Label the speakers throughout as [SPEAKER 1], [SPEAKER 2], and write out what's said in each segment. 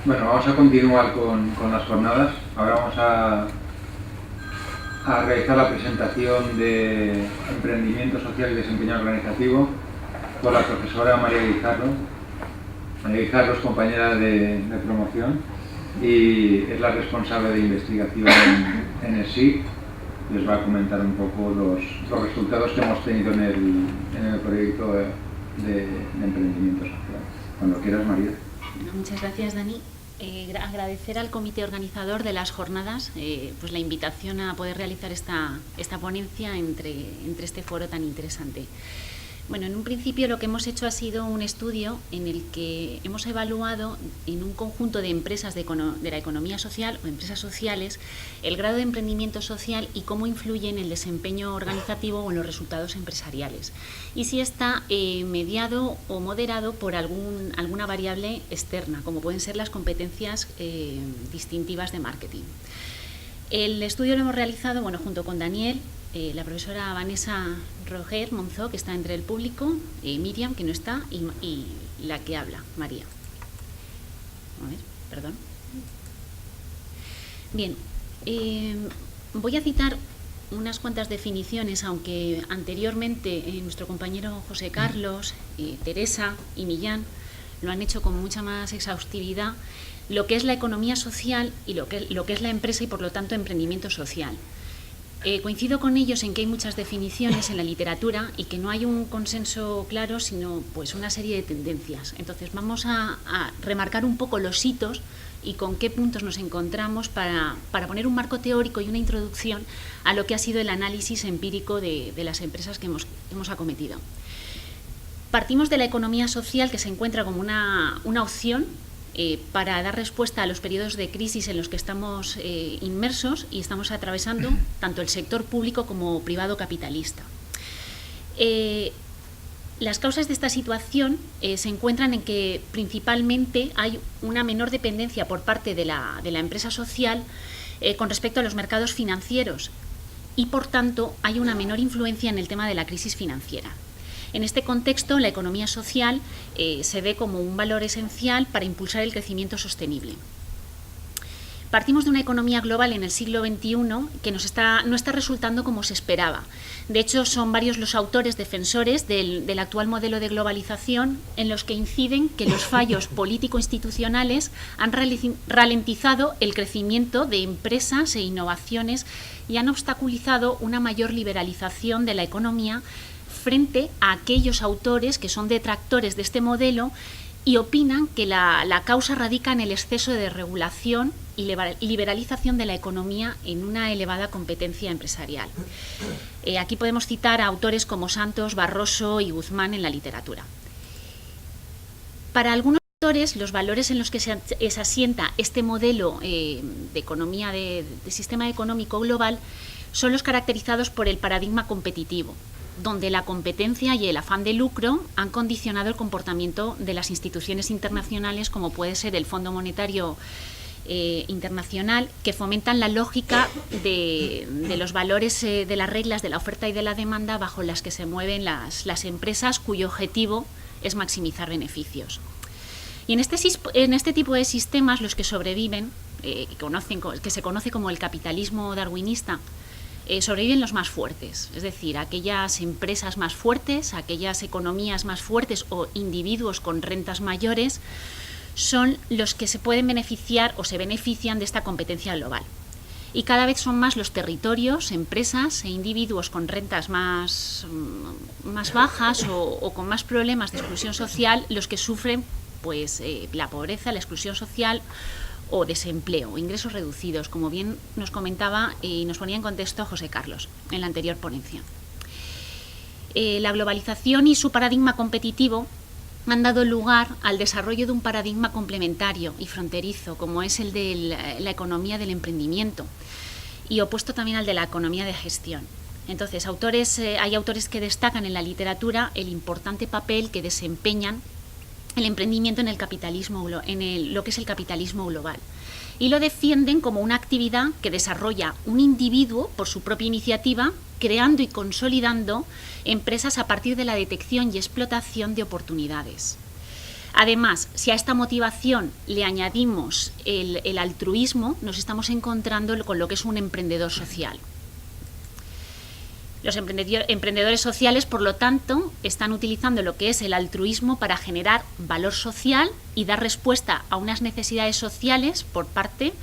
[SPEAKER 1] Bueno, vamos a continuar con las jornadas. Ahora vamos a realizar la presentación de emprendimiento social y desempeño organizativo por la profesora María Guijarro. María Guijarro es compañera de promoción y es la responsable de investigación en el SIC. Les va a comentar un poco los resultados que hemos tenido en el proyecto de emprendimiento social. Cuando quieras, María.
[SPEAKER 2] Bueno, muchas gracias, Dani. Agradecer al comité organizador de las jornadas pues la invitación a poder realizar esta ponencia entre este foro tan interesante. Bueno, en un principio lo que hemos hecho ha sido un estudio en el que hemos evaluado en un conjunto de empresas de la economía social o empresas sociales el grado de emprendimiento social y cómo influye en el desempeño organizativo o en los resultados empresariales. Y si está mediado o moderado por alguna variable externa, como pueden ser las competencias distintivas de marketing. El estudio lo hemos realizado junto con Daniel, la profesora Vanessa Roger Monzó, que está entre el público, Miriam, que no está, y la que habla, María. A ver, perdón. Bien, voy a citar unas cuantas definiciones, aunque anteriormente nuestro compañero José Carlos, Teresa y Millán lo han hecho con mucha más exhaustividad, lo que es la economía social y lo que es la empresa y, por lo tanto, emprendimiento social. Coincido con ellos en que hay muchas definiciones en la literatura y que no hay un consenso claro, sino pues una serie de tendencias. Entonces vamos a remarcar un poco los hitos y con qué puntos nos encontramos para poner un marco teórico y una introducción a lo que ha sido el análisis empírico de las empresas que hemos acometido. Partimos de la economía social, que se encuentra como una opción para dar respuesta a los periodos de crisis en los que estamos inmersos y estamos atravesando tanto el sector público como privado capitalista. Las causas de esta situación se encuentran en que principalmente hay una menor dependencia por parte de la empresa social con respecto a los mercados financieros y, por tanto, hay una menor influencia en el tema de la crisis financiera. En este contexto, la economía social se ve como un valor esencial para impulsar el crecimiento sostenible. Partimos de una economía global en el siglo XXI que no está resultando como se esperaba. De hecho, son varios los autores defensores del actual modelo de globalización en los que inciden que los fallos político-institucionales han ralentizado el crecimiento de empresas e innovaciones y han obstaculizado una mayor liberalización de la economía frente a aquellos autores que son detractores de este modelo y opinan que la causa radica en el exceso de regulación y liberalización de la economía en una elevada competencia empresarial. Aquí podemos citar a autores como Santos, Barroso y Guzmán en la literatura. Para algunos autores, los valores en los que se asienta este modelo de economía, de sistema económico global, son los caracterizados por el paradigma competitivo, donde la competencia y el afán de lucro han condicionado el comportamiento de las instituciones internacionales, como puede ser el Fondo Monetario Internacional, que fomentan la lógica de los valores de las reglas de la oferta y de la demanda bajo las que se mueven las empresas, cuyo objetivo es maximizar beneficios. Y en este tipo de sistemas, los que sobreviven, que se conoce como el capitalismo darwinista, sobreviven los más fuertes, es decir, aquellas empresas más fuertes, aquellas economías más fuertes o individuos con rentas mayores son los que se pueden beneficiar o se benefician de esta competencia global. Y cada vez son más los territorios, empresas e individuos con rentas más bajas o con más problemas de exclusión social los que sufren pues, la pobreza, la exclusión social o desempleo, ingresos reducidos, como bien nos comentaba y nos ponía en contexto José Carlos en la anterior ponencia. La globalización y su paradigma competitivo han dado lugar al desarrollo de un paradigma complementario y fronterizo, como es el de la economía del emprendimiento, y opuesto también al de la economía de gestión. Entonces, hay autores que destacan en la literatura el importante papel que desempeñan el emprendimiento en el capitalismo, lo que es el capitalismo global, y lo defienden como una actividad que desarrolla un individuo por su propia iniciativa, creando y consolidando empresas a partir de la detección y explotación de oportunidades. Además, si a esta motivación le añadimos el altruismo, nos estamos encontrando con lo que es un emprendedor social. Los emprendedores sociales, por lo tanto, están utilizando lo que es el altruismo para generar valor social y dar respuesta a unas necesidades sociales por parte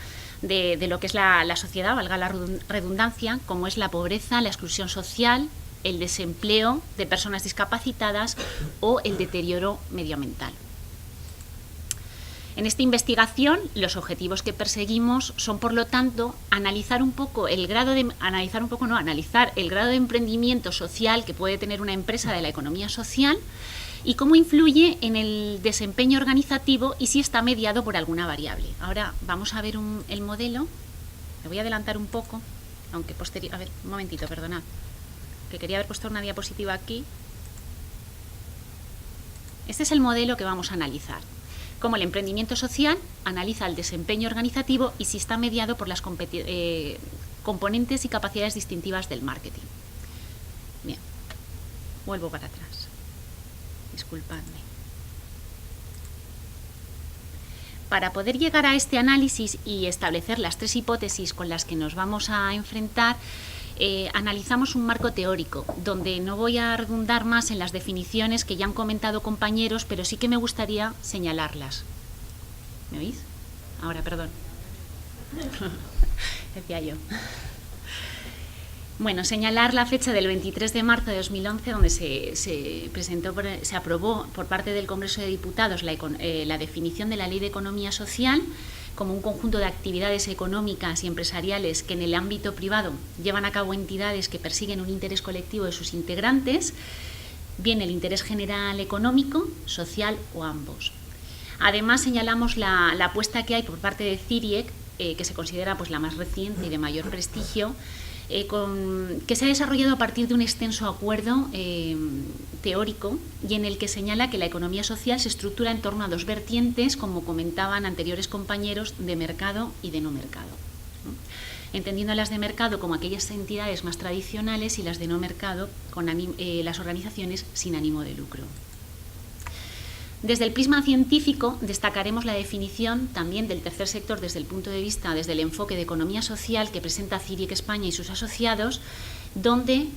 [SPEAKER 2] de lo que es la sociedad, valga la redundancia, como es la pobreza, la exclusión social, el desempleo de personas discapacitadas o el deterioro medioambiental. En esta investigación, los objetivos que perseguimos son, por lo tanto, analizar el grado de emprendimiento social que puede tener una empresa de la economía social y cómo influye en el desempeño organizativo y si está mediado por alguna variable. Ahora vamos a ver el modelo. Me voy a adelantar un poco, aunque posterior. A ver, un momentito, perdonad, que quería haber puesto una diapositiva aquí. Este es el modelo que vamos a analizar. Cómo el emprendimiento social analiza el desempeño organizativo y si está mediado por las componentes y capacidades distintivas del marketing. Bien, vuelvo para atrás. Disculpadme. Para poder llegar a este análisis y establecer las 3 hipótesis con las que nos vamos a enfrentar, analizamos un marco teórico, donde no voy a redundar más en las definiciones que ya han comentado compañeros, pero sí que me gustaría señalarlas. ¿Me oís? Ahora, perdón. Decía yo. Bueno, señalar la fecha del 23 de marzo de 2011, donde se aprobó por parte del Congreso de Diputados la definición de la Ley de Economía Social como un conjunto de actividades económicas y empresariales que en el ámbito privado llevan a cabo entidades que persiguen un interés colectivo de sus integrantes, bien el interés general económico, social o ambos. Además, señalamos la apuesta que hay por parte de CIRIEC, que se considera pues, la más reciente y de mayor prestigio, que se ha desarrollado a partir de un extenso acuerdo teórico y en el que señala que la economía social se estructura en torno a 2 vertientes, como comentaban anteriores compañeros, de mercado y de no mercado, ¿no? Entendiendo las de mercado como aquellas entidades más tradicionales y las de no mercado con las organizaciones sin ánimo de lucro. Desde el prisma científico destacaremos la definición también del tercer sector desde el enfoque de economía social que presenta CIRIEC España y sus asociados, donde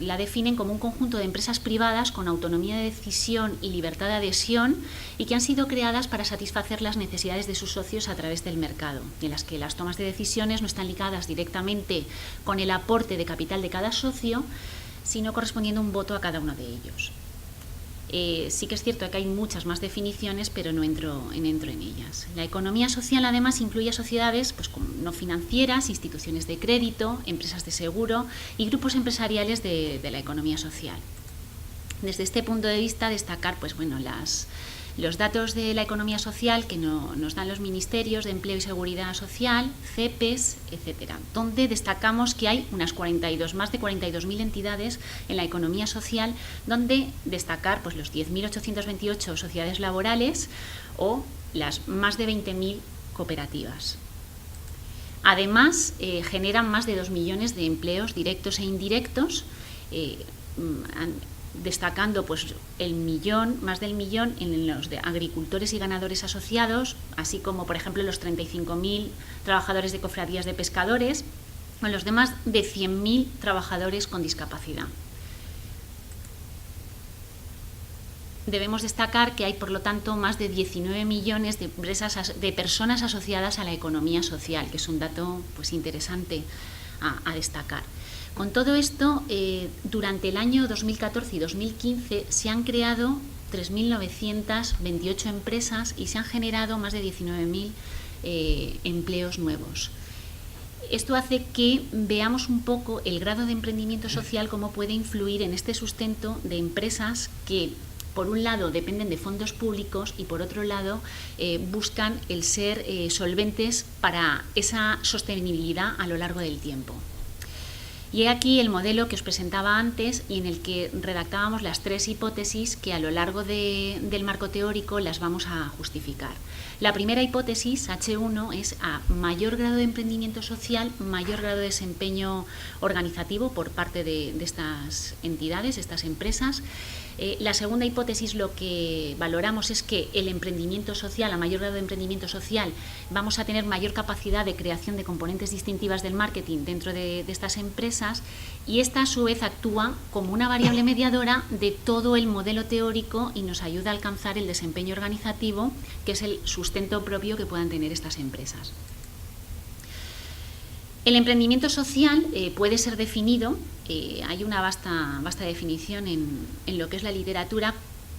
[SPEAKER 2] la definen como un conjunto de empresas privadas con autonomía de decisión y libertad de adhesión y que han sido creadas para satisfacer las necesidades de sus socios a través del mercado, en las que las tomas de decisiones no están ligadas directamente con el aporte de capital de cada socio, sino correspondiendo un voto a cada uno de ellos. Sí que es cierto que hay muchas más definiciones, pero no entro en ellas. La economía social, además, incluye a sociedades pues, no financieras, instituciones de crédito, empresas de seguro y grupos empresariales de la economía social. Desde este punto de vista, destacar pues, bueno, los datos de la economía social que nos dan los ministerios de Empleo y Seguridad Social, CEPES, etcétera, donde destacamos que hay más de 42.000 entidades en la economía social, donde destacar pues, los 10.828 sociedades laborales o las más de 20.000 cooperativas. Además, generan más de 2 millones de empleos directos e indirectos, destacando pues más del millón en los de agricultores y ganadores asociados, así como por ejemplo los 35.000 trabajadores de cofradías de pescadores o los demás de 100.000 trabajadores con discapacidad. Debemos destacar que hay, por lo tanto, más de 19 millones de personas asociadas a la economía social, que es un dato pues, interesante a destacar. Con todo esto, durante el año 2014 y 2015 se han creado 3.928 empresas y se han generado más de 19.000 empleos nuevos. Esto hace que veamos un poco el grado de emprendimiento social, cómo puede influir en este sustento de empresas que, por un lado, dependen de fondos públicos y, por otro lado, buscan el ser solventes para esa sostenibilidad a lo largo del tiempo. Y he aquí el modelo que os presentaba antes y en el que redactábamos las 3 hipótesis que a lo largo del marco teórico las vamos a justificar. La primera hipótesis, H1, es a mayor grado de emprendimiento social, mayor grado de desempeño organizativo por parte de estas entidades, estas empresas. La segunda hipótesis, lo que valoramos es que el emprendimiento social, a mayor grado de emprendimiento social, vamos a tener mayor capacidad de creación de componentes distintivas del marketing dentro de estas empresas, y esta a su vez actúa como una variable mediadora de todo el modelo teórico y nos ayuda a alcanzar el desempeño organizativo, que es el sustento propio que puedan tener estas empresas. El emprendimiento social puede ser definido, hay una vasta definición en lo que es la literatura,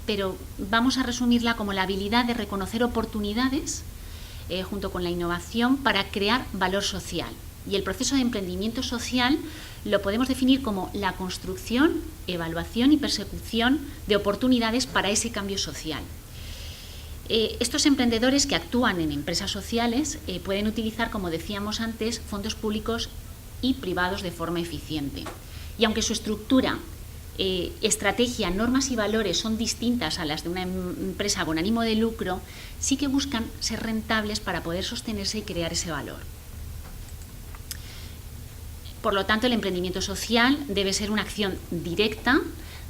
[SPEAKER 2] pero vamos a resumirla como la habilidad de reconocer oportunidades junto con la innovación para crear valor social. Y el proceso de emprendimiento social lo podemos definir como la construcción, evaluación y persecución de oportunidades para ese cambio social. Estos emprendedores que actúan en empresas sociales pueden utilizar, como decíamos antes, fondos públicos y privados de forma eficiente. Y aunque su estructura, estrategia, normas y valores son distintas a las de una empresa con ánimo de lucro, sí que buscan ser rentables para poder sostenerse y crear ese valor. Por lo tanto, el emprendimiento social debe ser una acción directa,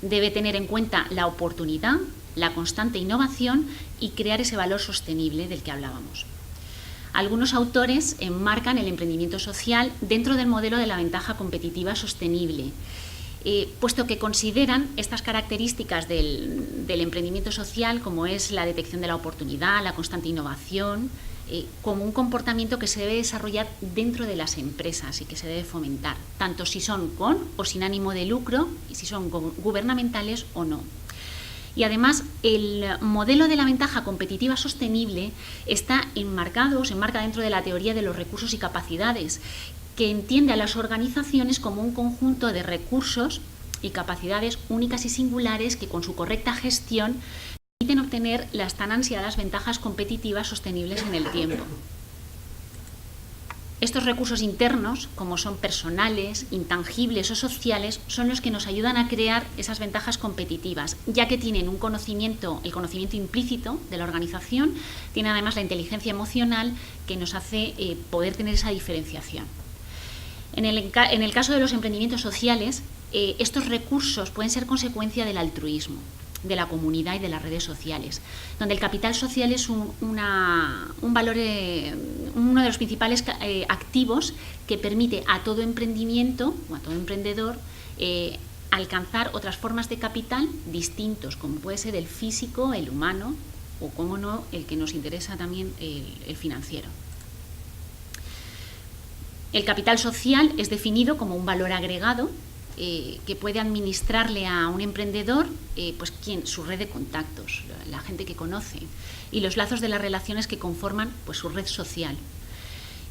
[SPEAKER 2] debe tener en cuenta la oportunidad, la constante innovación y crear ese valor sostenible del que hablábamos. Algunos autores enmarcan el emprendimiento social dentro del modelo de la ventaja competitiva sostenible, puesto que consideran estas características del emprendimiento social, como es la detección de la oportunidad, la constante innovación, como un comportamiento que se debe desarrollar dentro de las empresas y que se debe fomentar, tanto si son con o sin ánimo de lucro y si son gubernamentales o no. Y además, el modelo de la ventaja competitiva sostenible está enmarcado, se enmarca dentro de la teoría de los recursos y capacidades, que entiende a las organizaciones como un conjunto de recursos y capacidades únicas y singulares que con su correcta gestión permiten obtener las tan ansiadas ventajas competitivas sostenibles en el tiempo. Estos recursos internos, como son personales, intangibles o sociales, son los que nos ayudan a crear esas ventajas competitivas, ya que tienen el conocimiento implícito de la organización, tienen además la inteligencia emocional que nos hace poder tener esa diferenciación. En el caso de los emprendimientos sociales, estos recursos pueden ser consecuencia del altruismo, de la comunidad y de las redes sociales, donde el capital social es un valor, uno de los principales activos que permite a todo emprendimiento o a todo emprendedor alcanzar otras formas de capital distintos, como puede ser el físico, el humano o, cómo no, el que nos interesa también, el financiero. El capital social es definido como un valor agregado que puede administrarle a un emprendedor pues su red de contactos, la gente que conoce y los lazos de las relaciones que conforman pues su red social.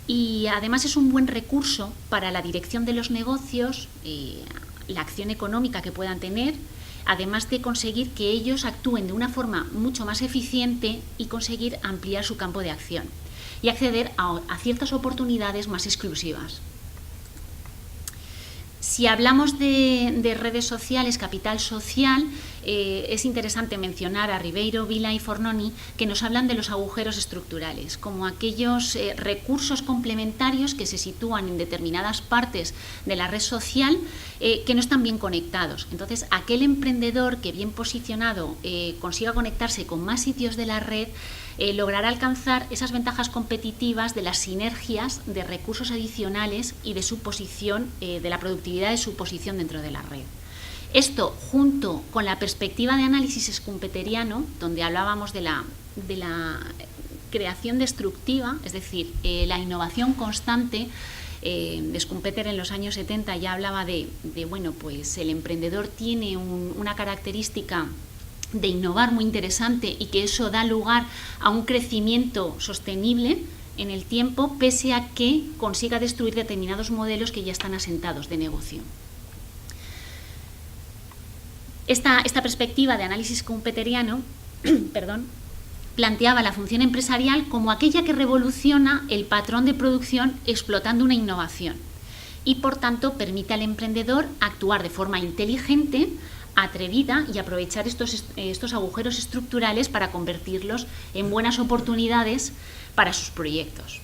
[SPEAKER 2] Y además es un buen recurso para la dirección de los negocios, la acción económica que puedan tener, además de conseguir que ellos actúen de una forma mucho más eficiente y conseguir ampliar su campo de acción y acceder a ciertas oportunidades más exclusivas. Si hablamos de redes sociales, capital social, es interesante mencionar a Ribeiro, Vila y Fornoni, que nos hablan de los agujeros estructurales, como aquellos recursos complementarios que se sitúan en determinadas partes de la red social que no están bien conectados. Entonces, aquel emprendedor que bien posicionado consiga conectarse con más sitios de la red, logrará alcanzar esas ventajas competitivas de las sinergias de recursos adicionales y de su posición, de la productividad de su posición dentro de la red. Esto, junto con la perspectiva de análisis schumpeteriano, donde hablábamos de la creación destructiva, es decir, la innovación constante. Schumpeter en los años 70 ya hablaba de bueno, pues el emprendedor tiene una característica de innovar muy interesante y que eso da lugar a un crecimiento sostenible en el tiempo, pese a que consiga destruir determinados modelos que ya están asentados de negocio. Esta perspectiva de análisis schumpeteriano planteaba la función empresarial como aquella que revoluciona el patrón de producción explotando una innovación y, por tanto, permite al emprendedor actuar de forma inteligente, atrevida y aprovechar estos agujeros estructurales para convertirlos en buenas oportunidades para sus proyectos.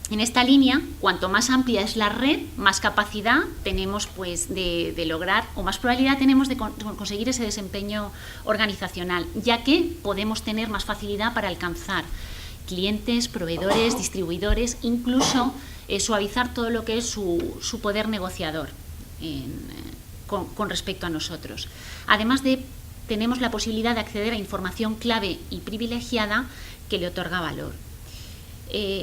[SPEAKER 2] En esta línea, cuanto más amplia es la red, más capacidad tenemos pues, de lograr, o más probabilidad tenemos de conseguir ese desempeño organizacional, ya que podemos tener más facilidad para alcanzar clientes, proveedores, distribuidores, incluso suavizar todo lo que es su poder negociador con respecto a nosotros. Además tenemos la posibilidad de acceder a información clave y privilegiada que le otorga valor.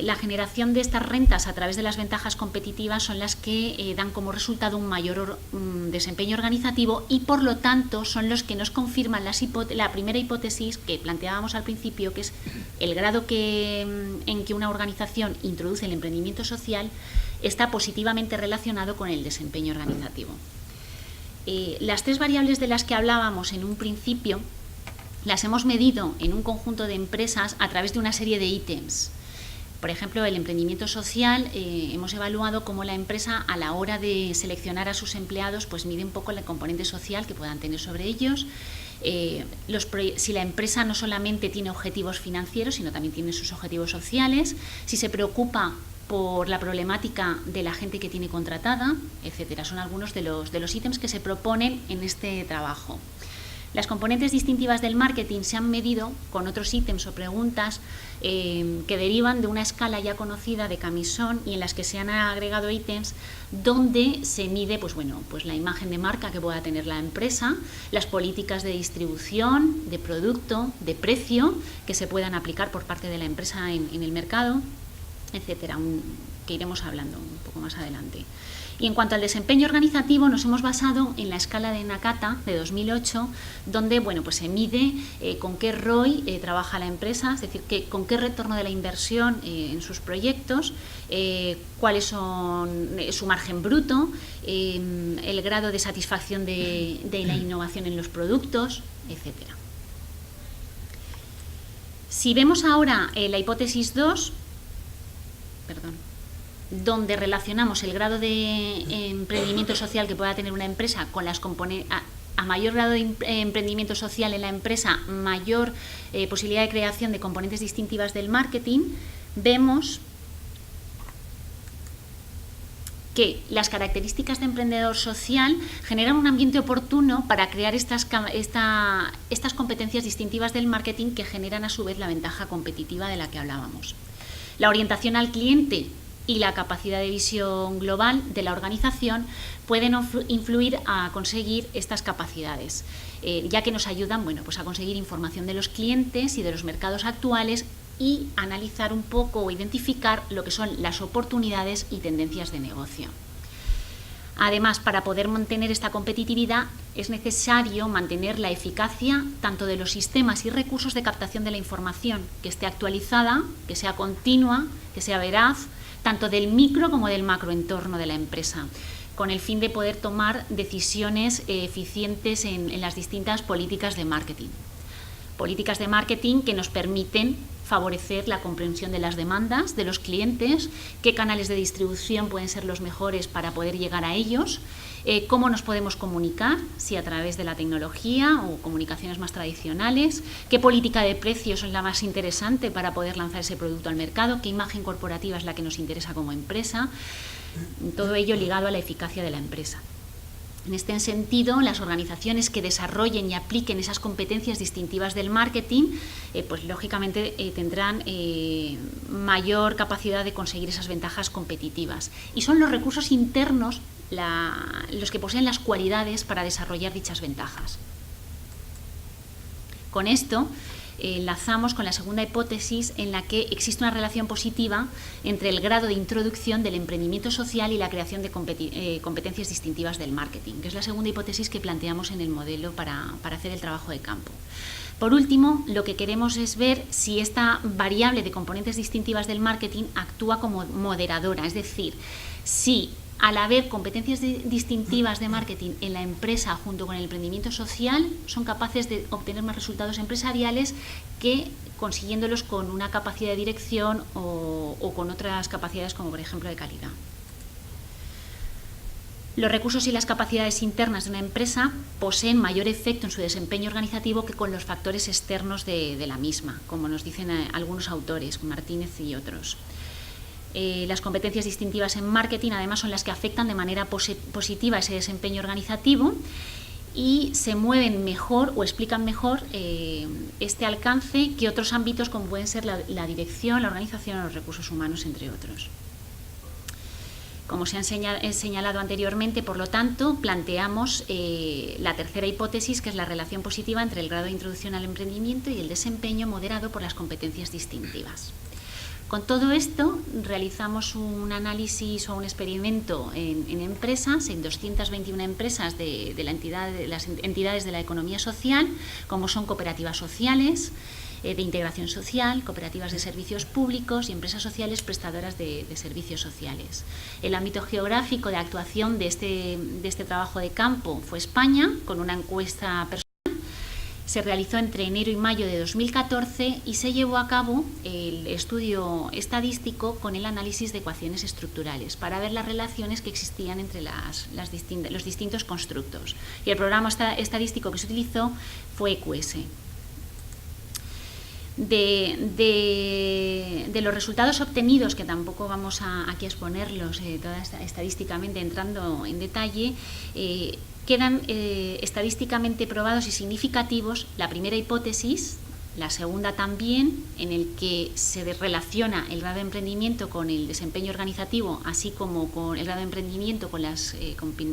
[SPEAKER 2] La generación de estas rentas a través de las ventajas competitivas son las que dan como resultado un mayor desempeño organizativo y, por lo tanto, son los que nos confirman la primera hipótesis que planteábamos al principio, que es el grado en que una organización introduce el emprendimiento social está positivamente relacionado con el desempeño organizativo. Las tres variables de las que hablábamos en un principio las hemos medido en un conjunto de empresas a través de una serie de ítems. Por ejemplo, el emprendimiento social, hemos evaluado cómo la empresa, a la hora de seleccionar a sus empleados, pues mide un poco el componente social que puedan tener sobre ellos. Si la empresa no solamente tiene objetivos financieros, sino también tiene sus objetivos sociales, si se preocupa por la problemática de la gente que tiene contratada, etcétera. Son algunos de los ítems que se proponen en este trabajo. Las componentes distintivas del marketing se han medido con otros ítems o preguntas que derivan de una escala ya conocida de Camisón y en las que se han agregado ítems donde se mide pues la imagen de marca que pueda tener la empresa, las políticas de distribución, de producto, de precio que se puedan aplicar por parte de la empresa en el mercado, etcétera, que iremos hablando un poco más adelante. Y en cuanto al desempeño organizativo, nos hemos basado en la escala de Nakata de 2008, donde pues se mide con qué ROI trabaja la empresa, es decir, con qué retorno de la inversión en sus proyectos, cuáles son su margen bruto, el grado de satisfacción de la innovación en los productos, etcétera. Si vemos ahora la hipótesis 2, donde relacionamos el grado de emprendimiento social que pueda tener una empresa con las componentes, a mayor grado de emprendimiento social en la empresa, mayor posibilidad de creación de componentes distintivas del marketing, vemos que las características de emprendedor social generan un ambiente oportuno para crear estas competencias distintivas del marketing que generan a su vez la ventaja competitiva de la que hablábamos. La orientación al cliente y la capacidad de visión global de la organización pueden influir a conseguir estas capacidades, ya que nos ayudan a conseguir información de los clientes y de los mercados actuales y analizar un poco o identificar lo que son las oportunidades y tendencias de negocio. Además, para poder mantener esta competitividad es necesario mantener la eficacia tanto de los sistemas y recursos de captación de la información, que esté actualizada, que sea continua, que sea veraz, tanto del micro como del macroentorno de la empresa, con el fin de poder tomar decisiones eficientes en las distintas políticas de marketing. Políticas de marketing que nos permiten favorecer la comprensión de las demandas de los clientes, qué canales de distribución pueden ser los mejores para poder llegar a ellos, cómo nos podemos comunicar, si a través de la tecnología o comunicaciones más tradicionales, qué política de precios es la más interesante para poder lanzar ese producto al mercado, qué imagen corporativa es la que nos interesa como empresa, todo ello ligado a la eficacia de la empresa. En este sentido, las organizaciones que desarrollen y apliquen esas competencias distintivas del marketing, pues lógicamente tendrán mayor capacidad de conseguir esas ventajas competitivas. Y son los recursos internos los que poseen las cualidades para desarrollar dichas ventajas. Con esto enlazamos con la segunda hipótesis en la que existe una relación positiva entre el grado de introducción del emprendimiento social y la creación de competencias distintivas del marketing, que es la segunda hipótesis que planteamos en el modelo para hacer el trabajo de campo. Por último, lo que queremos es ver si esta variable de componentes distintivas del marketing actúa como moderadora, es decir, si al haber competencias distintivas de marketing en la empresa junto con el emprendimiento social, son capaces de obtener más resultados empresariales que consiguiéndolos con una capacidad de dirección o con otras capacidades como por ejemplo de calidad. Los recursos y las capacidades internas de una empresa poseen mayor efecto en su desempeño organizativo que con los factores externos de la misma, como nos dicen algunos autores, Martínez y otros. Las competencias distintivas en marketing, además, son las que afectan de manera positiva ese desempeño organizativo y se mueven mejor o explican mejor este alcance que otros ámbitos como pueden ser la dirección, la organización o los recursos humanos, entre otros. Como se ha señalado anteriormente, por lo tanto, planteamos la tercera hipótesis, que es la relación positiva entre el grado de introducción al emprendimiento y el desempeño moderado por las competencias distintivas. Con todo esto, realizamos un análisis o un experimento en empresas, en 221 empresas de las entidades de la economía social, como son cooperativas sociales, de integración social, cooperativas de servicios públicos y empresas sociales prestadoras de servicios sociales. El ámbito geográfico de actuación de este trabajo de campo fue España, con una encuesta personal. Se realizó entre enero y mayo de 2014 y se llevó a cabo el estudio estadístico con el análisis de ecuaciones estructurales para ver las relaciones que existían entre los distintos constructos. Y el programa estadístico que se utilizó fue EQS. De los resultados obtenidos, que tampoco vamos aquí a exponerlos estadísticamente entrando en detalle, quedan estadísticamente probados y significativos la primera hipótesis, la segunda también, en el que se relaciona el grado de emprendimiento con el desempeño organizativo, así como con el grado de emprendimiento con las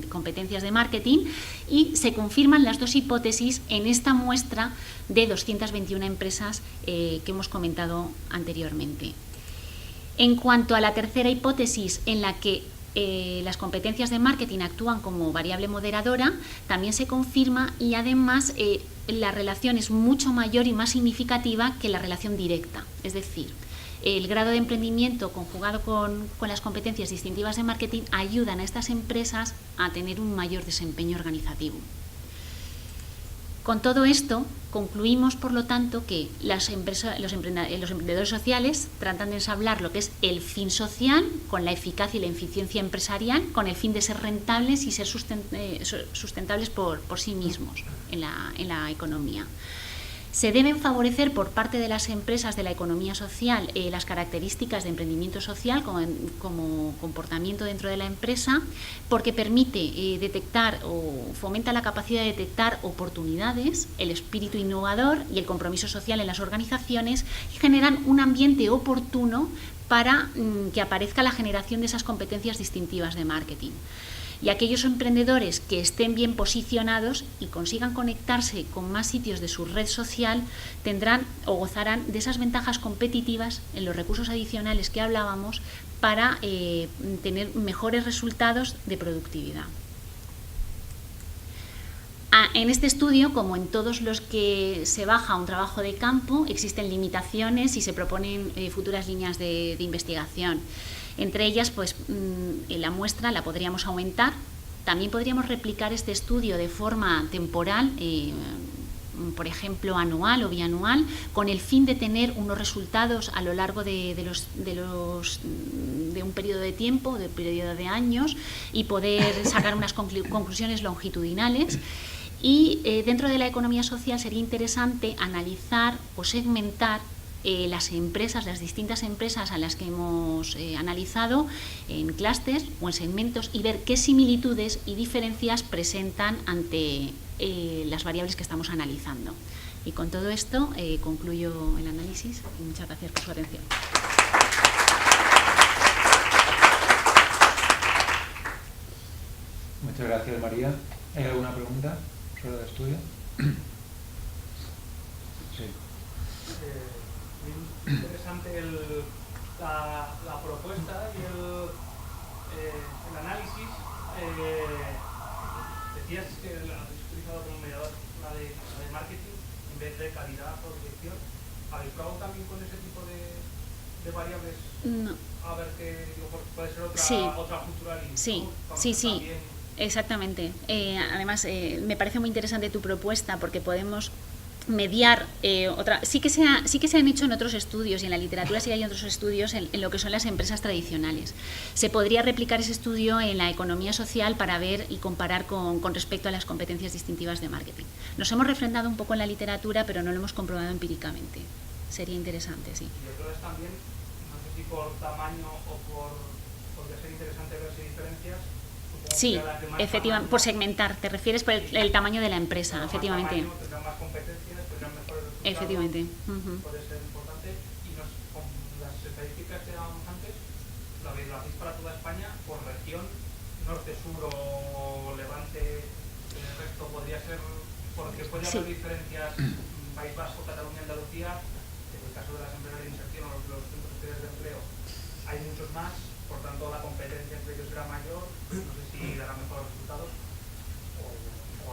[SPEAKER 2] competencias de marketing, y se confirman las dos hipótesis en esta muestra de 221 empresas que hemos comentado anteriormente. En cuanto a la tercera hipótesis, en la que las competencias de marketing actúan como variable moderadora, también se confirma, y además la relación es mucho mayor y más significativa que la relación directa. Es decir, el grado de emprendimiento conjugado con las competencias distintivas de marketing ayudan a estas empresas a tener un mayor desempeño organizativo. Con todo esto, concluimos, por lo tanto, que los emprendedores sociales tratan de ensamblar lo que es el fin social con la eficacia y la eficiencia empresarial, con el fin de ser rentables y ser sustentables por sí mismos en la economía. Se deben favorecer por parte de las empresas de la economía social las características de emprendimiento social como comportamiento dentro de la empresa, porque permite detectar o fomenta la capacidad de detectar oportunidades, el espíritu innovador y el compromiso social en las organizaciones, y generan un ambiente oportuno para que aparezca la generación de esas competencias distintivas de marketing. Y aquellos emprendedores que estén bien posicionados y consigan conectarse con más sitios de su red social tendrán o gozarán de esas ventajas competitivas en los recursos adicionales que hablábamos para tener mejores resultados de productividad. En este estudio, como en todos los que se baja un trabajo de campo, existen limitaciones y se proponen futuras líneas de investigación. Entre ellas, pues la muestra la podríamos aumentar. También podríamos replicar este estudio de forma temporal, por ejemplo, anual o bianual, con el fin de tener unos resultados a lo largo de un periodo de tiempo, de un periodo de años, y poder sacar unas conclusiones longitudinales. Y dentro de la economía social sería interesante analizar o segmentar las distintas empresas a las que hemos analizado en clústeres o en segmentos, y ver qué similitudes y diferencias presentan ante las variables que estamos analizando. Y con todo esto concluyo el análisis y muchas gracias por su atención.
[SPEAKER 1] Muchas gracias, María. ¿Hay alguna pregunta sobre el estudio? Sí.
[SPEAKER 3] Interesante la propuesta y el análisis. Decías que la habéis utilizado como mediador la de marketing en vez de calidad o dirección. ¿Habéis probado también con ese tipo de variables?
[SPEAKER 2] No.
[SPEAKER 3] A ver qué puede ser otra,
[SPEAKER 2] sí.
[SPEAKER 3] Otra cultural.
[SPEAKER 2] Sí, exactamente. Además, me parece muy interesante tu propuesta, porque podemos mediar sí que se han hecho en otros estudios, y en la literatura sí hay otros estudios en lo que son las empresas tradicionales. Se podría replicar ese estudio en la economía social para ver y comparar con respecto a las competencias distintivas de marketing. Nos hemos refrendado un poco en la literatura, pero no lo hemos comprobado empíricamente. Sería interesante, sí.
[SPEAKER 3] Y otra vez también, no sé si por tamaño o podría ser interesante ver si hay diferencias.
[SPEAKER 2] Sí, efectivamente, por segmentar, te refieres por el tamaño de la empresa,
[SPEAKER 3] Tendrán
[SPEAKER 2] efectivamente.
[SPEAKER 3] Más tamaño, tendrán más competencias, tendrán mejores resultados.
[SPEAKER 2] Efectivamente.
[SPEAKER 3] Puede ser importante. Y con las estadísticas que dábamos antes, lo hacéis para toda España, por región, norte, sur o levante, el resto podría ser, porque puede haber diferencias, País Vasco, Cataluña, Andalucía, en el caso de las empresas de inserción o los centros especiales de empleo, hay muchos más, por tanto la competencia entre ellos será mayor, no sé si dará mejores resultados o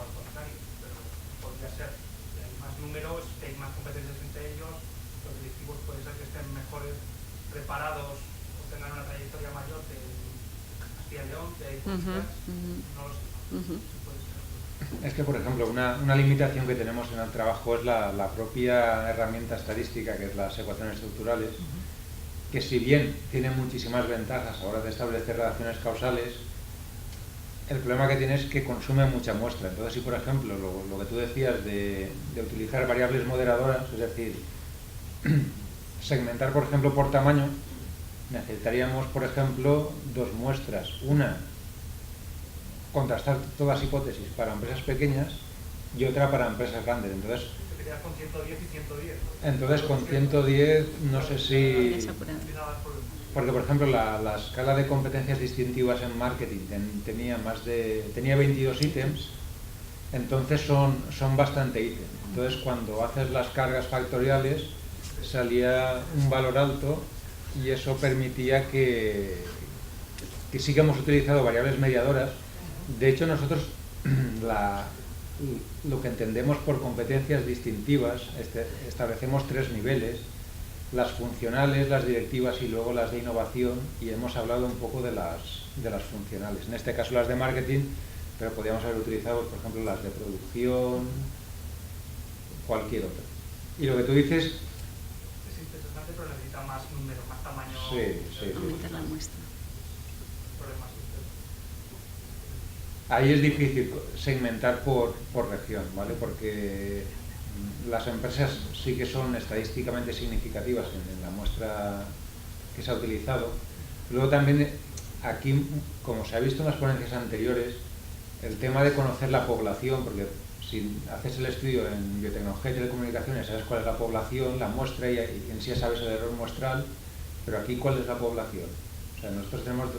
[SPEAKER 3] al contrario, pero podría ser que hay más números, que hay más competencias entre ellos, los directivos puede ser que estén mejores preparados o tengan una trayectoria mayor que en Castilla y León, que hay no lo sé, puede ser.
[SPEAKER 1] Es que, por ejemplo, una limitación que tenemos en el trabajo es la propia herramienta estadística, que es las ecuaciones estructurales, que si bien tiene muchísimas ventajas a la hora de establecer relaciones causales, el problema que tiene es que consume mucha muestra. Entonces, si por ejemplo lo que tú decías de utilizar variables moderadoras, es decir, segmentar por ejemplo por tamaño, necesitaríamos por ejemplo dos muestras. Una, contrastar todas las hipótesis para empresas pequeñas y otra para empresas grandes. Entonces,
[SPEAKER 3] con 110 y 110.
[SPEAKER 1] Entonces con 110 no sé si... Porque por ejemplo la escala de competencias distintivas en marketing tenía 22 ítems, entonces son bastante ítems. Entonces cuando haces las cargas factoriales salía un valor alto y eso permitía que sí que hemos utilizado variables mediadoras. De hecho nosotros lo que entendemos por competencias distintivas, establecemos 3 niveles, las funcionales, las directivas y luego las de innovación, y hemos hablado un poco de las funcionales. En este caso las de marketing, pero podríamos haber utilizado, por ejemplo, las de producción, cualquier otra. Y lo que tú dices...
[SPEAKER 3] Es interesante, pero necesita más número, más tamaño.
[SPEAKER 1] Sí.
[SPEAKER 2] Aumentar la muestra.
[SPEAKER 1] Ahí es difícil segmentar por región, ¿vale? Porque las empresas sí que son estadísticamente significativas en la muestra que se ha utilizado. Luego también aquí, como se ha visto en las ponencias anteriores, el tema de conocer la población, porque si haces el estudio en biotecnología y telecomunicaciones, sabes cuál es la población, la muestra y en sí sabes el error muestral, pero aquí ¿cuál es la población? O sea, nosotros hemos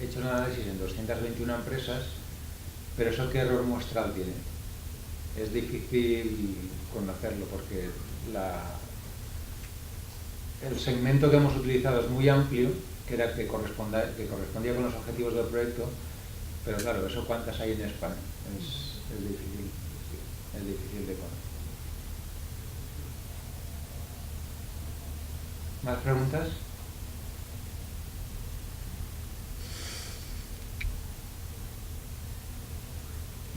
[SPEAKER 1] hecho un análisis en 221 empresas, pero ¿eso qué error muestral tiene? Es difícil conocerlo porque el segmento que hemos utilizado es muy amplio, que correspondía con los objetivos del proyecto, pero claro, ¿eso cuántas hay en España? Es difícil de conocer. ¿Más preguntas?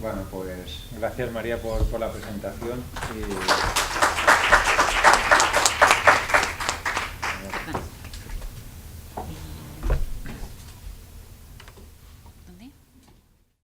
[SPEAKER 1] Bueno, pues gracias María por la presentación.